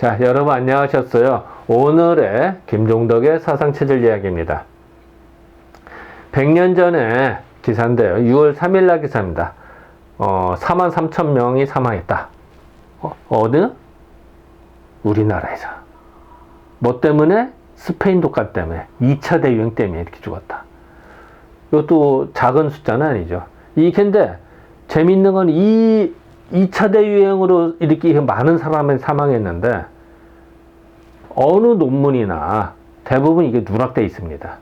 자, 여러분 안녕하셨어요. 오늘의 김종덕의 사상체질 이야기입니다. 100년 전에 기사인데요. 6월 3일 날 기사입니다. 43,000명이 사망했다. 어느? 우리나라에서. 뭐 때문에? 스페인 독감 때문에. 2차 대유행 때문에 이렇게 죽었다. 이것도 작은 숫자는 아니죠. 근데 재밌는 건 이 2차 대유행으로 이렇게 많은 사람이 사망했는데 어느 논문이나 대부분 이게 누락되어 있습니다.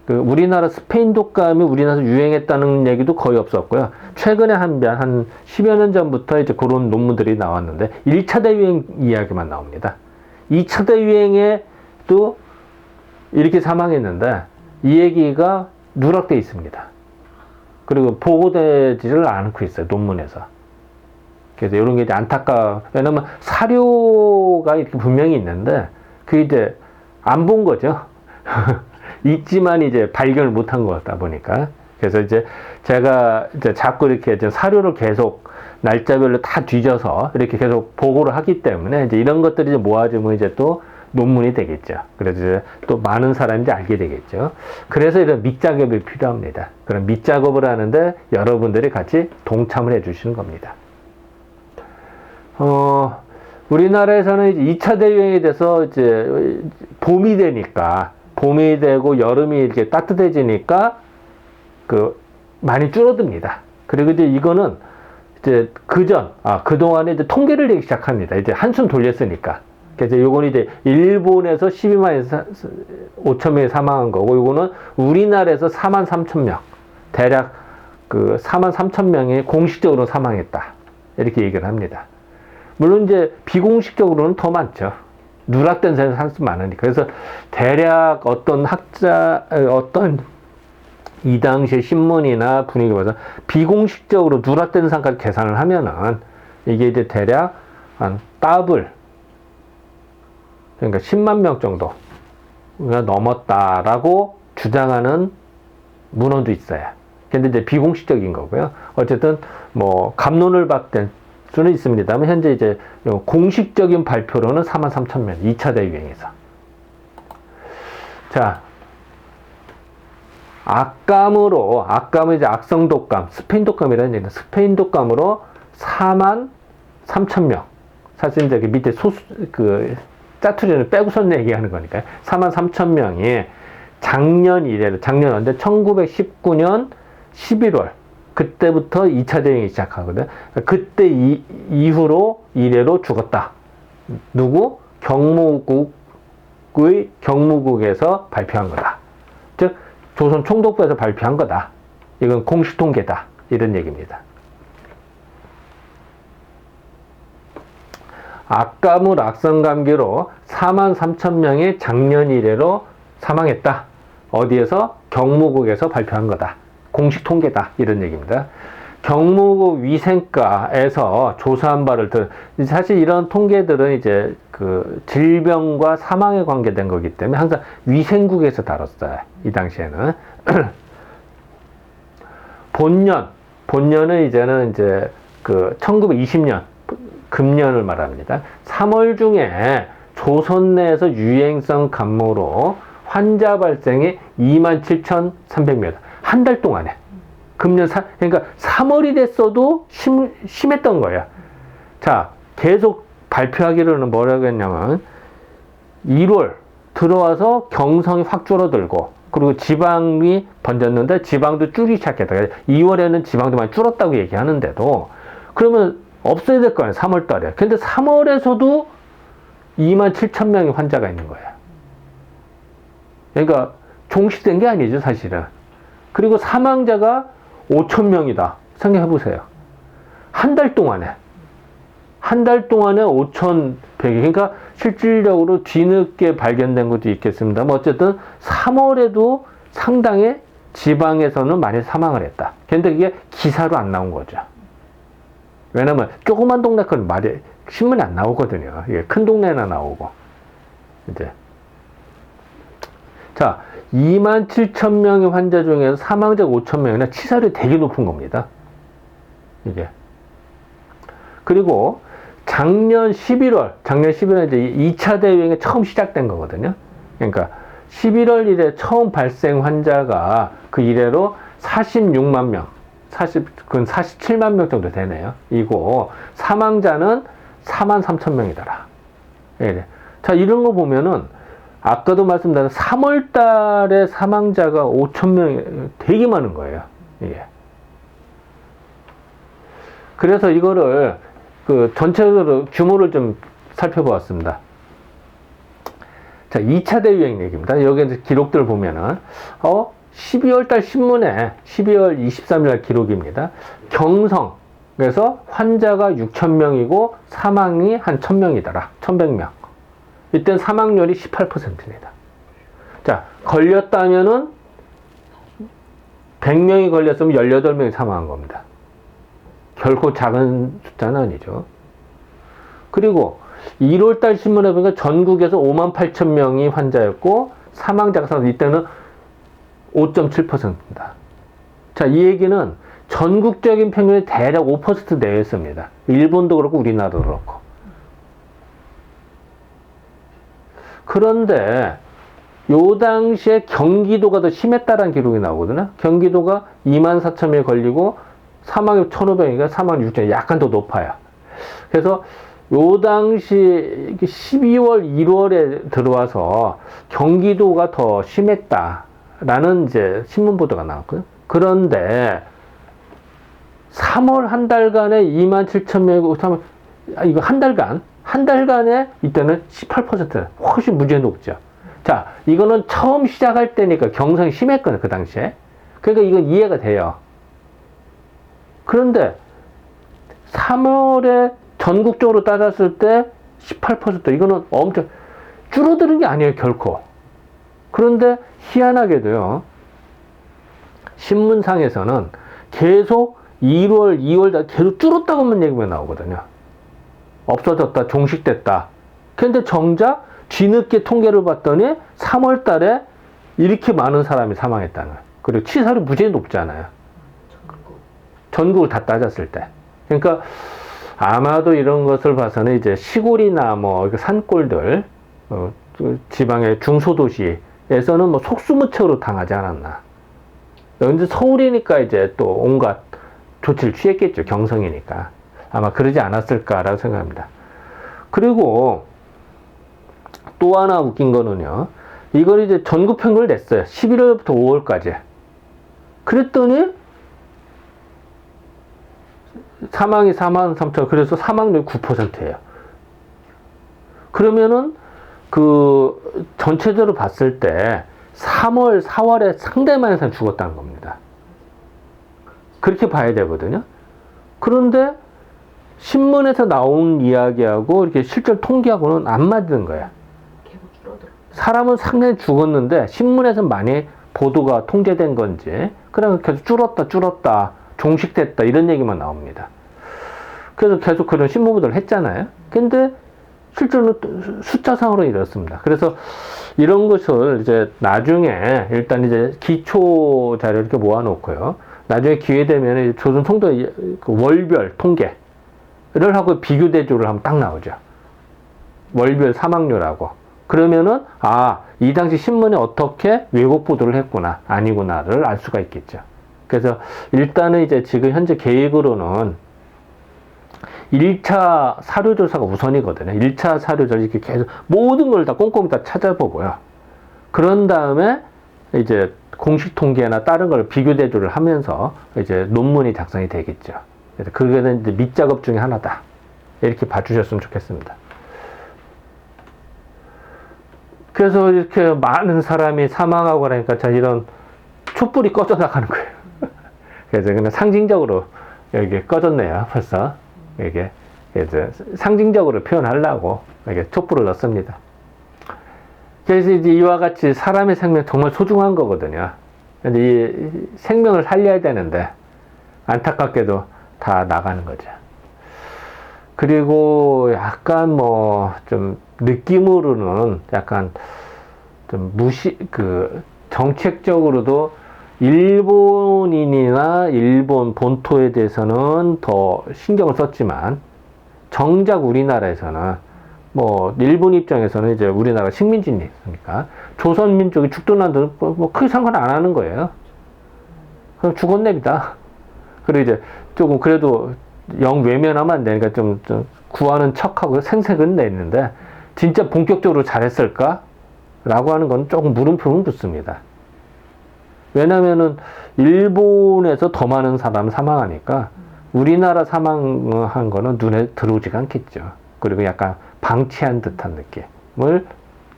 우리나라 스페인 독감이 우리나라에서 유행했다는 얘기도 거의 없었고요. 최근에 한 10여 년 전부터 이제 그런 논문들이 나왔는데 1차 대유행 이야기만 나옵니다. 2차 대유행에도 이렇게 사망했는데 이 얘기가 누락되어 있습니다. 그리고 보고되지를 않고 있어요. 논문에서. 그래서 이런 게 이제 왜냐면 사료가 이렇게 분명히 있는데, 그게 이제 안 본 거죠. 있지만 이제 발견을 못한 것 같다 보니까. 그래서 이제 제가 이제 자꾸 이렇게 이제 사료를 계속 날짜별로 다 뒤져서 이렇게 계속 보고를 하기 때문에 이제 이런 것들이 이제 모아지면 이제 또 논문이 되겠죠. 그래서 이제 또 많은 사람이 이제 알게 되겠죠. 그래서 이런 밑작업이 필요합니다. 그런 밑작업을 하는데 여러분들이 같이 동참을 해 주시는 겁니다. 우리나라에서는 이제 2차 대유행에 대해서 이제 봄이 되고 여름이 이렇게 따뜻해지니까 많이 줄어듭니다. 그리고 이제 이거는 이제 그동안에 이제 통계를 내기 시작합니다. 이제 한숨 돌렸으니까. 그래서 요건 이제 일본에서 12만 5천 명이 사망한 거고, 요거는 우리나라에서 43,000명. 대략 43,000명이 공식적으로 사망했다. 이렇게 얘기를 합니다. 물론 이제 비공식적으로는 더 많죠. 누락된 사람이 많으니까. 그래서 대략 어떤 이 당시의 신문이나 분위기 봐서 비공식적으로 누락된 사람까지 계산을 하면은 이게 이제 대략 한 그러니까 10만 명 정도가 넘었다라고 주장하는 문헌도 있어요. 근데 이제 비공식적인 거고요. 어쨌든 뭐 갑론을 박된 수는 있습니다만 현재 이제 공식적인 발표로는 43,000명 2차 대유행에서. 자, 악감은 이제 악성 독감, 스페인 독감이라는 얘기는 스페인 독감으로 43,000명. 사실 이제 밑에 짜투리는 빼고선 얘기하는 거니까요. 43,000명이 작년 언제 1919년 11월 그때부터 2차 대유행이 시작하거든. 그때 이후로 이래로 죽었다. 누구? 경무국에서 발표한 거다. 즉 조선 총독부에서 발표한 거다. 이건 공식 통계다. 이런 얘기입니다. 악감을 악성감기로 43,000명이 작년 이래로 사망했다. 어디에서? 경무국에서 발표한 거다. 공식 통계다. 이런 얘기입니다. 경무국 위생과에서 조사한 바를 사실 이런 통계들은 이제 질병과 사망에 관계된 거기 때문에 항상 위생국에서 다뤘어요. 이 당시에는. 본년은 이제는 이제 1920년 금년을 말합니다. 3월 중에 조선 내에서 유행성 감모로 환자 발생이 27,300명. 한 달 동안에. 그러니까 3월이 됐어도 심했던 거예요. 자, 계속 발표하기로는 뭐라고 했냐면 1월 들어와서 경성이 확 줄어들고, 그리고 지방이 번졌는데 지방도 줄기 시작했다. 2월에는 지방도 많이 줄었다고 얘기하는데도 그러면 없어야 될 거 아니에요. 3월 달에. 근데 3월에서도 27,000명의 환자가 있는 거예요. 그러니까 종식된 게 아니죠, 사실은. 그리고 사망자가 5,000명이다. 생각해 보세요. 한 달 동안에 5,100이. 그러니까 실질적으로 뒤늦게 발견된 것도 있겠습니다만 어쨌든 3월에도 상당히 지방에서는 많이 사망을 했다. 근데 그게 기사로 안 나온 거죠. 왜냐면 조그만 동네 건 신문에 안 나오거든요. 이게 큰 동네나 나오고. 이제. 자, 27,000명의 환자 중에서 사망자가 5,000명이나 치사율이 되게 높은 겁니다. 이게. 그리고 작년 11월 이제 2차 대유행이 처음 시작된 거거든요. 그러니까 11월 이래 처음 발생 환자가 그 이래로 46만 명, 그건 47만 명 정도 되네요. 이고 사망자는 4만 3천 명이더라. 예. 자, 이런 거 보면은 아까도 말씀드린 3월 달에 사망자가 5천 명이 되게 많은 거예요. 이게. 그래서 이거를 그 전체적으로 규모를 좀 살펴보았습니다. 자, 2차 대유행 얘기입니다. 여기 기록들 보면은 12월 달 신문에 12월 23일 날 기록입니다. 경성에서 환자가 6천 명이고 사망이 한 1,000명이더라. 1,100명. 이땐 사망률이 18%입니다. 자, 걸렸다면은 100명이 걸렸으면 18명이 사망한 겁니다. 결코 작은 숫자는 아니죠. 그리고 1월달 신문에 보니까 전국에서 5만 8천 명이 환자였고 사망자가 이때는 5.7%입니다. 자, 이 얘기는 전국적인 평균이 대략 5% 내외였습니다. 일본도 그렇고 우리나라도 그렇고. 그런데 요 당시에 경기도가 더 심했다라는 기록이 나오거든요. 경기도가 2만 4천 명이 걸리고 사망이 1,500이니까 사망 6천 약간 더 높아요. 그래서 요 당시 12월, 1월에 들어와서 경기도가 더 심했다라는 이제 신문 보도가 나왔고요. 그런데 3월 한 달간에 2만 7천 명이고, 이거 한 달간에 이때는 18% 훨씬 무지하게 높죠. 자, 이거는 처음 시작할 때니까 경성이 심했거든요, 그 당시에. 그러니까 이건 이해가 돼요. 그런데 3월에 전국적으로 따졌을 때 18% 이거는 엄청 줄어드는 게 아니에요, 결코. 그런데 희한하게도요, 신문상에서는 계속 1월, 2월 계속 줄었다고만 얘기가 나오거든요. 없어졌다, 종식됐다. 근데 정작 뒤늦게 통계를 봤더니 3월 달에 이렇게 많은 사람이 사망했다는 거예요. 그리고 치사율이 무지하게 높잖아요. 전국을 다 따졌을 때. 그러니까 아마도 이런 것을 봐서는 이제 시골이나 뭐 산골들, 지방의 중소도시에서는 뭐 속수무책으로 당하지 않았나. 근데 서울이니까 이제 또 온갖 조치를 취했겠죠. 경성이니까. 아마 그러지 않았을까라고 생각합니다. 그리고 또 하나 웃긴 거는요. 이걸 이제 전국 평균을 냈어요. 11월부터 5월까지. 그랬더니 사망이 4만 3천, 그래서 사망률 9%예요. 그러면은 그 전체적으로 봤을 때 3월, 4월에 상당히 많은 사람이 죽었다는 겁니다. 그렇게 봐야 되거든요. 그런데 신문에서 나온 이야기하고 이렇게 실제 통계하고는 안 맞는 거예요. 사람은 상당히 죽었는데 신문에서 많이 보도가 통제된 건지 그냥 계속 줄었다 종식됐다 이런 얘기만 나옵니다. 그래서 계속 그런 신문 보도를 했잖아요. 근데 실제로 숫자상으로 이렇습니다. 그래서 이런 것을 이제 나중에 일단 이제 기초 자료 이렇게 모아놓고요. 나중에 기회 되면 조선 송도 월별 통계를 하고 비교 대조를 하면 딱 나오죠. 월별 사망률하고. 그러면은 이 당시 신문에 어떻게 왜곡 보도를 했구나 아니구나를 알 수가 있겠죠. 그래서 일단은 이제 지금 현재 계획으로는 1차 사료조사가 우선이거든요. 1차 사료조사 이렇게 계속 모든 걸 다 꼼꼼히 다 찾아보고요. 그런 다음에 이제 공식 통계나 다른 걸 비교 대조를 하면서 이제 논문이 작성이 되겠죠. 그래서 그거는 이제 밑작업 중에 하나다. 이렇게 봐주셨으면 좋겠습니다. 그래서 이렇게 많은 사람이 사망하고 그러니까 자 이런 촛불이 꺼져 나가는 거예요. 그래서 그냥 상징적으로 여기 꺼졌네요. 벌써 이게 이제 상징적으로 표현하려고 이렇게 촛불을 넣습니다. 그래서 이제 이와 같이 사람의 생명 정말 소중한 거거든요. 근데 이 생명을 살려야 되는데 안타깝게도 다 나가는 거죠. 그리고 약간 뭐 좀 느낌으로는 약간 좀 정책적으로도 일본인이나 일본 본토에 대해서는 더 신경을 썼지만 정작 우리나라에서는 뭐 일본 입장에서는 이제 우리나라가 식민지니까 조선 민족이 죽든 난든 뭐 크게 상관 안 하는 거예요. 그럼 죽었냅니다. 그리고 이제 조금 그래도 영 외면하면 안 되니까 좀 구하는 척하고 생색은 냈는데 진짜 본격적으로 잘했을까? 라고 하는 건 조금 물음표는 붙습니다. 왜냐면은 일본에서 더 많은 사람 사망하니까 우리나라 사망한 거는 눈에 들어오지가 않겠죠. 그리고 약간 방치한 듯한 느낌을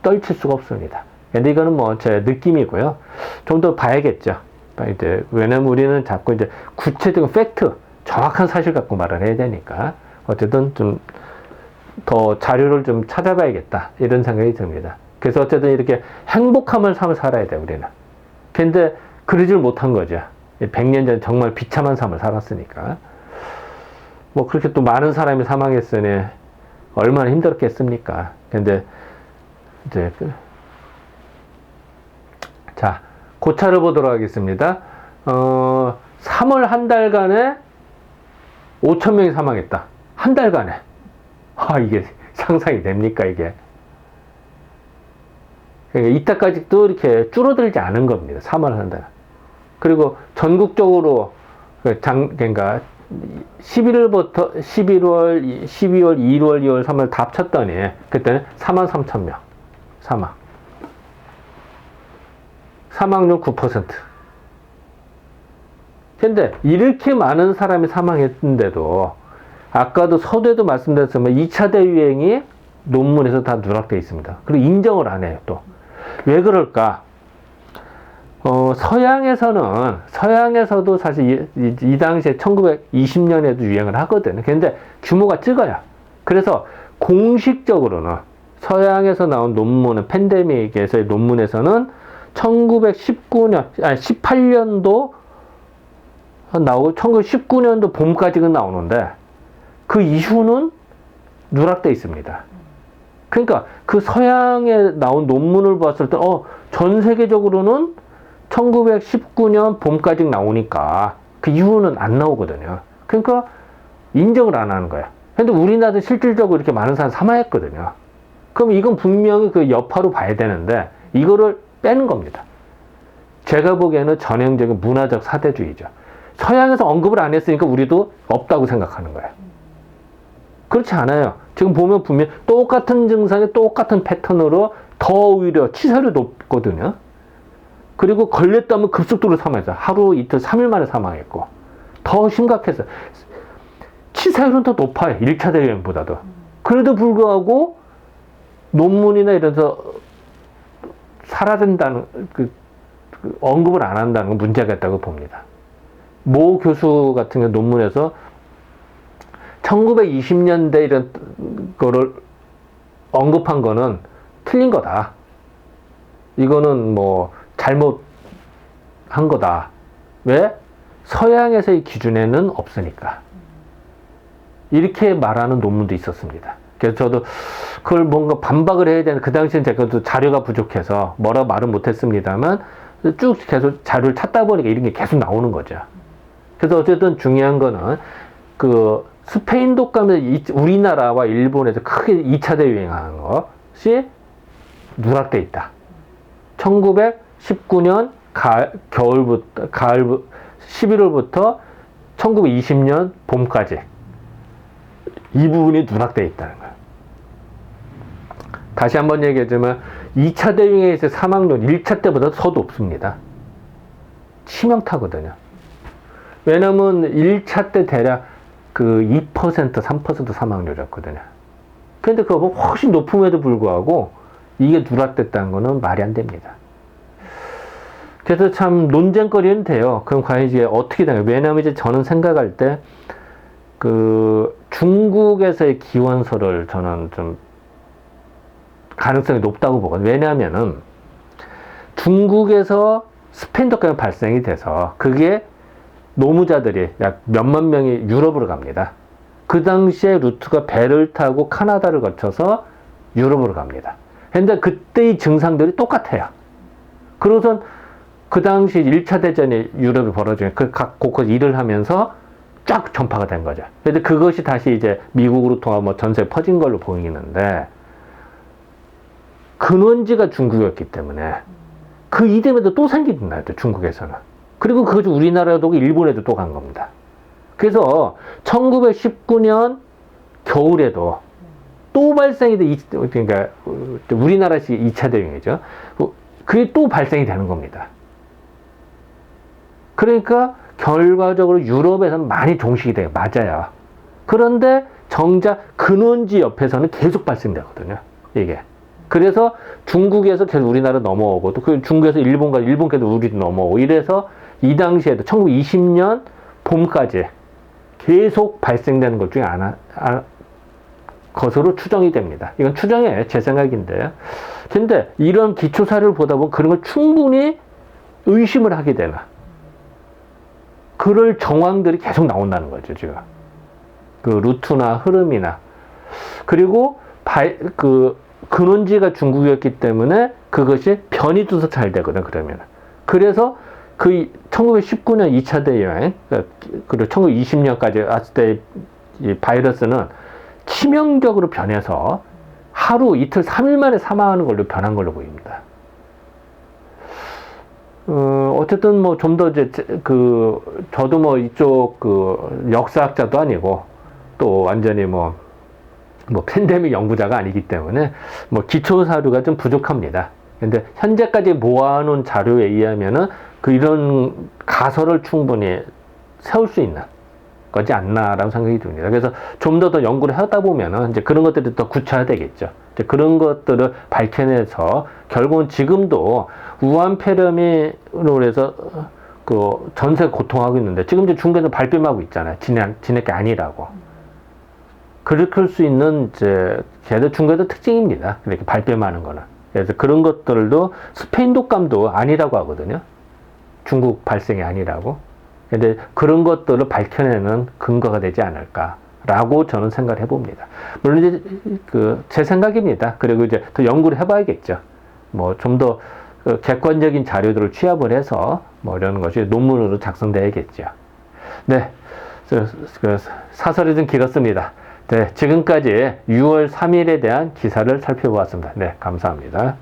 떨칠 수가 없습니다. 근데 이거는 뭐 제 느낌이고요. 좀 더 봐야겠죠. 이제 왜냐면 우리는 자꾸 이제 구체적인 팩트, 정확한 사실 갖고 말을 해야 되니까 어쨌든 좀 더 자료를 좀 찾아봐야겠다 이런 생각이 듭니다. 그래서 어쨌든 이렇게 행복함을 삶을 살아야 돼 우리는. 근데 그러질 못한 거죠. 100년 전에 정말 비참한 삶을 살았으니까. 뭐 그렇게 또 많은 사람이 사망했으니 얼마나 힘들었겠습니까. 근데 이제 자, 고차를 보도록 하겠습니다. 3월 한 달간에 5,000명이 사망했다. 한 달간에. 이게 상상이 됩니까, 이게? 그러니까 이때까지도 이렇게 줄어들지 않은 겁니다. 3월 한 달. 그리고 전국적으로 그러니까 11월부터 11월, 12월, 1월, 2월, 3월 다 합쳤더니 그때는 43,000명 사망. 사망률 9%. 근데 이렇게 많은 사람이 사망했는데도 아까도 서두에도 말씀드렸지만 2차 대유행이 논문에서 다 누락되어 있습니다. 그리고 인정을 안 해요, 또. 왜 그럴까? 서양에서도 사실 이 당시에 1920년에도 유행을 하거든요. 근데 규모가 적어요. 그래서 공식적으로는 서양에서 나온 논문은, 팬데믹에서의 논문에서는 18년도 나오고 1919년도 봄까지는 나오는데 그 이후는 누락되어 있습니다. 그러니까 그 서양에 나온 논문을 봤을 때, 전 세계적으로는 1919년 봄까지 나오니까 그 이후는 안 나오거든요. 그러니까 인정을 안 하는 거야. 근데 우리나라도 실질적으로 이렇게 많은 사람 사망했거든요. 그럼 이건 분명히 그 여파로 봐야 되는데 이거를 빼는 겁니다. 제가 보기에는 전형적인 문화적 사대주의죠. 서양에서 언급을 안 했으니까 우리도 없다고 생각하는 거예요. 그렇지 않아요. 지금 보면 분명 똑같은 증상에 똑같은 패턴으로 더 오히려 치사율이 높거든요. 그리고 걸렸다면 급속도로 사망했어요. 하루, 이틀, 3일 만에 사망했고. 더 심각했어요. 치사율은 더 높아요. 1차 대유행보다도. 그래도 불구하고 논문이나 이런 데서 사라진다는, 언급을 안 한다는 건 문제가 있다고 봅니다. 모 교수 같은 경우 논문에서 1920년대 이런 거를 언급한 거는 틀린 거다. 이거는 뭐 잘못한 거다. 왜? 서양에서의 기준에는 없으니까. 이렇게 말하는 논문도 있었습니다. 그래서 저도 그걸 뭔가 반박을 해야 되는, 그 당시엔 제가 또 자료가 부족해서 뭐라 말은 못했습니다만 쭉 계속 자료를 찾다 보니까 이런 게 계속 나오는 거죠. 그래서 어쨌든 중요한 거는 스페인 독감에 우리나라와 일본에서 크게 2차 대유행하는 것이 누락돼 있다. 1919년 겨울부터 11월부터 1920년 봄까지 이 부분이 누락돼 있다는 거예요. 다시 한번 얘기하지만 2차 대유행에서 사망률 1차 때보다 더 높습니다. 치명타거든요. 왜냐면 1차 때 대략 2%, 3% 사망률이었거든요. 근데 그거 훨씬 높음에도 불구하고 이게 누락됐다는 거는 말이 안 됩니다. 그래서 참 논쟁거리는 돼요. 그럼 과연 이제 어떻게 되나요? 왜냐면 이제 저는 생각할 때 중국에서의 기원서를 저는 좀 가능성이 높다고 보거든요. 왜냐하면은 중국에서 스페인 독감이 발생이 돼서 그게 노무자들이 약 몇만 명이 유럽으로 갑니다. 그 당시에 루트가 배를 타고 카나다를 거쳐서 유럽으로 갑니다. 근데 그때의 증상들이 똑같아요. 그러고선 그 당시 1차 대전이 유럽에 벌어지면 각 곳곳 일을 하면서 쫙 전파가 된 거죠. 근데 그것이 다시 이제 미국으로 통하 뭐 전세에 퍼진 걸로 보이는데, 근원지가 중국이었기 때문에 그 이듬해도 또 생기는 날죠, 중국에서는. 그리고 그것이 우리나라도 일본에도 또 간 겁니다. 그래서 1919년 겨울에도 또 발생이 돼, 그러니까 우리나라식 2차 대유행이죠. 그게 또 발생이 되는 겁니다. 그러니까 결과적으로 유럽에서는 많이 종식이 돼요. 맞아요. 그런데 정작 근원지 옆에서는 계속 발생되거든요. 이게. 그래서 중국에서 계속 우리나라 넘어오고, 또 그 중국에서 일본 가서 일본께도 우리도 넘어오고, 이래서 이 당시에도 1920년 봄까지 계속 발생되는 것 중에 것으로 추정이 됩니다. 이건 추정이에요. 제 생각인데요. 근데 이런 기초사료를 보다 보면 그런 걸 충분히 의심을 하게 되는, 그럴 정황들이 계속 나온다는 거죠, 지금. 그 루트나 흐름이나. 그리고 근원지가 중국이었기 때문에 그것이 변이 돼서 잘 되거든, 그러면. 그래서 그 1919년 2차 대유행, 그리고 1920년까지 왔을 때 이 바이러스는 치명적으로 변해서 하루, 이틀, 3일 만에 사망하는 걸로 변한 걸로 보입니다. 어쨌든 뭐 좀 더 이제 저도 뭐 이쪽 역사학자도 아니고 또 완전히 뭐 팬데믹 연구자가 아니기 때문에 뭐 기초 사료가 좀 부족합니다. 근데 현재까지 모아놓은 자료에 의하면은 이런 가설을 충분히 세울 수 있는 거지 않나라고 생각이 듭니다. 그래서 좀 더 연구를 하다 보면은 이제 그런 것들이 더 구체화되겠죠. 이제 그런 것들을 밝혀내서 결국은 지금도 우한 폐렴으로 해서 전세 고통하고 있는데 지금 이제 중국에서 발뺌하고 있잖아요. 지네게 아니라고. 그럴 수 있는 이제 걔들 중국의 특징입니다. 이렇게 발뺌하는 거는. 그래서 그런 것들도 스페인 독감도 아니라고 하거든요. 중국 발생이 아니라고. 근데 그런 것들을 밝혀내는 근거가 되지 않을까라고 저는 생각을 해봅니다. 물론 이제 제 생각입니다. 그리고 이제 더 연구를 해봐야겠죠. 뭐 좀 더 객관적인 자료들을 취합을 해서 뭐 이런 것이 논문으로 작성돼야겠죠. 네, 사설이 좀 길었습니다. 네, 지금까지 6월 3일에 대한 기사를 살펴보았습니다. 네, 감사합니다.